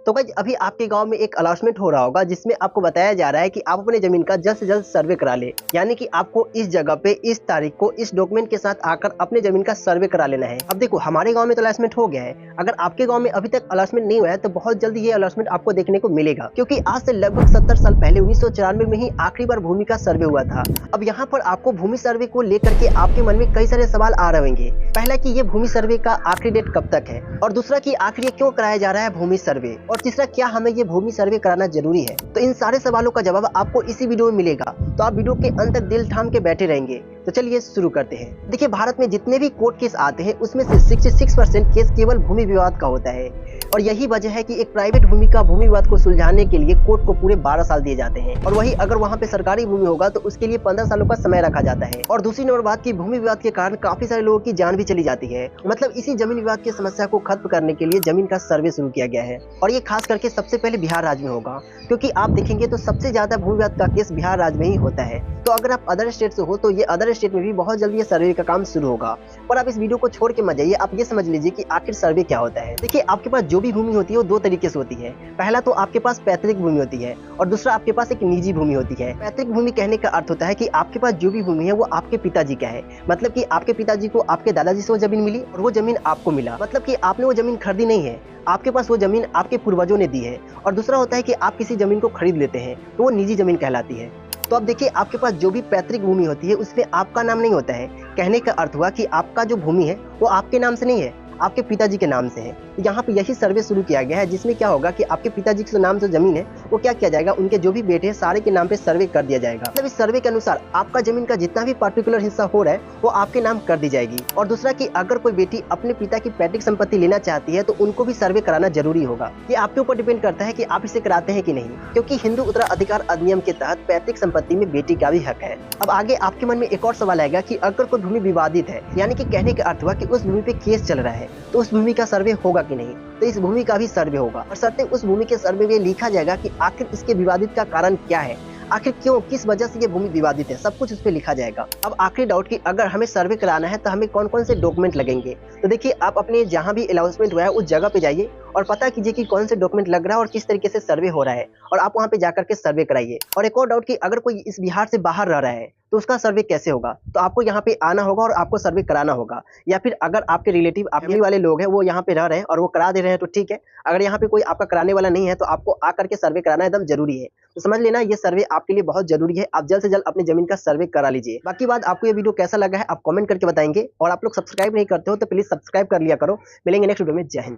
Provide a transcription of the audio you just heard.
तो गाइस अभी आपके गांव में एक अनाउंसमेंट हो रहा होगा जिसमें आपको बताया जा रहा है कि आप अपने जमीन का जल्द से जल्द सर्वे करा ले। यानी कि आपको इस जगह पे इस तारीख को इस डॉक्यूमेंट के साथ आकर अपने जमीन का सर्वे करा लेना है। अब देखो हमारे गांव में तो अनाउंसमेंट हो गया है, अगर आपके गांव में अभी तक अनाउंसमेंट नहीं हुआ है तो बहुत जल्द ये अनाउंसमेंट आपको देखने को मिलेगा, क्योंकि आज से लगभग 70 साल पहले 1994 में ही आखिरी बार भूमि का सर्वे हुआ था। अब यहाँ पर आपको भूमि सर्वे को लेकर के आपके मन में कई सारे सवाल आ रहे होंगे। पहला कि ये भूमि सर्वे का आखिरी डेट कब तक है, और दूसरा कि आखिर ये क्यों कराया जा रहा है भूमि सर्वे, और तीसरा क्या हमें ये भूमि सर्वे कराना जरूरी है। तो इन सारे सवालों का जवाब आपको इसी वीडियो में मिलेगा, तो आप वीडियो के अंत तक दिल थाम के बैठे रहेंगे। तो चलिए शुरू करते हैं। देखिए भारत में जितने भी कोर्ट केस आते हैं उसमें से 66% केस केवल भूमि विवाद का होता है, और यही वजह है कि एक प्राइवेट भूमि का भूमि विवाद को सुलझाने के लिए कोर्ट को पूरे 12 साल दिए जाते हैं, और वही अगर वहाँ पे सरकारी भूमि होगा तो उसके लिए 15 सालों का समय रखा जाता है। और दूसरी नंबर बात की भूमि विवाद के कारण काफी सारे लोगों की जान भी चली जाती है। मतलब इसी जमीन विवाद की समस्या को खत्म करने के लिए जमीन का सर्वे शुरू किया गया है, और ये खास करके सबसे पहले बिहार राज्य में होगा, क्योंकि आप देखेंगे तो सबसे ज्यादा भूमि विवाद का केस बिहार राज्य में ही होता है। तो अगर आप अदर स्टेट से हो तो ये अदर स्टेट में भी बहुत जल्दी ये सर्वे का काम शुरू होगा। पर आप इस वीडियो को छोड़ के मत जाइए, आप ये समझ लीजिए कि आखिर सर्वे क्या होता है। देखिए आपके पास जो भी भूमि होती है वो दो तरीके से होती है। पहला तो आपके पास पैतृक भूमि होती है, और दूसरा आपके पास एक निजी भूमि होती है। पैतृक भूमि कहने का अर्थ होता है कि आपके पास जो भी भूमि है वो आपके पिताजी का है, मतलब कि आपके पिताजी को आपके दादाजी से वो जमीन मिली और वो जमीन आपको मिला, मतलब कि आपने वो जमीन खरीदी नहीं है, आपके पास वो जमीन आपके पूर्वजों ने दी है। और दूसरा होता है कि आप किसी जमीन को खरीद लेते हैं तो वो निजी जमीन कहलाती है। तो अब देखिए आपके पास जो भी पैतृक भूमि होती है उसमें आपका नाम नहीं होता है। कहने का अर्थ हुआ कि आपका जो भूमि है वो आपके नाम से नहीं है, आपके पिताजी के नाम से है। तो यहाँ पे यही सर्वे शुरू किया गया है, जिसमें क्या होगा कि आपके पिताजी के नाम से जमीन है वो क्या किया जाएगा, उनके जो भी बेटे हैं सारे के नाम पे सर्वे कर दिया जाएगा। मतलब इस सर्वे के अनुसार आपका जमीन का जितना भी पर्टिकुलर हिस्सा हो रहा है वो आपके नाम कर दी जाएगी। और दूसरा कि अगर कोई बेटी अपने पिता की पैतृक संपत्ति लेना चाहती है तो उनको भी सर्वे कराना जरूरी होगा। ये आपके ऊपर डिपेंड करता है कि आप इसे कराते हैं कि नहीं, क्योंकि हिंदू उत्तराधिकार अधिनियम के तहत पैतृक संपत्ति में बेटी का भी हक है। अब आगे आपके मन में एक और सवाल आएगा कि अगर कोई भूमि विवादित है, यानी कि कहने का अर्थ हुआ कि उस भूमि पे केस चल रहा है, तो उस भूमि का सर्वे होगा कि नहीं। तो इस भूमि का भी सर्वे होगा, और शर्तें उस भूमि के सर्वे में लिखा जाएगा कि आखिर इसके विवादित का कारण क्या है, आखिर क्यों किस वजह से ये भूमि विवादित है, सब कुछ उस पर लिखा जाएगा। अब आखिरी डाउट कि अगर हमें सर्वे कराना है तो हमें कौन कौन से डॉक्यूमेंट लगेंगे। तो देखिए आप अपने जहां भी अनाउंसमेंट हुआ है उस जगह पे जाइए और पता कीजिए कि कौन से डॉक्यूमेंट लग रहा है और किस तरीके से सर्वे हो रहा है, और आप वहां पे जाकर के सर्वे कराइए। और एक और डाउट कि अगर कोई इस बिहार से बाहर रह रहा है तो उसका सर्वे कैसे होगा। तो आपको यहाँ पे आना होगा और आपको सर्वे कराना होगा, या फिर अगर आपके रिलेटिव फैमिली वाले लोग हैं वो यहाँ पे रह रहे हैं और वो करा दे रहे हैं तो ठीक है। अगर यहाँ पे कोई आपका कराने वाला नहीं है तो आपको आकर के सर्वे कराना एकदम जरूरी है। तो समझ लेना ये सर्वे आपके लिए बहुत जरूरी है, आप जल्द से जल्द अपनी जमीन का सर्वे करा लीजिए। बाकी बात आपको ये वीडियो कैसा लगा है आप कमेंट करके बताएंगे, और आप लोग सब्सक्राइब नहीं करते हो तो प्लीज सब्सक्राइब कर लिया करो। मिलेंगे नेक्स्ट वीडियो में। जय हिंद।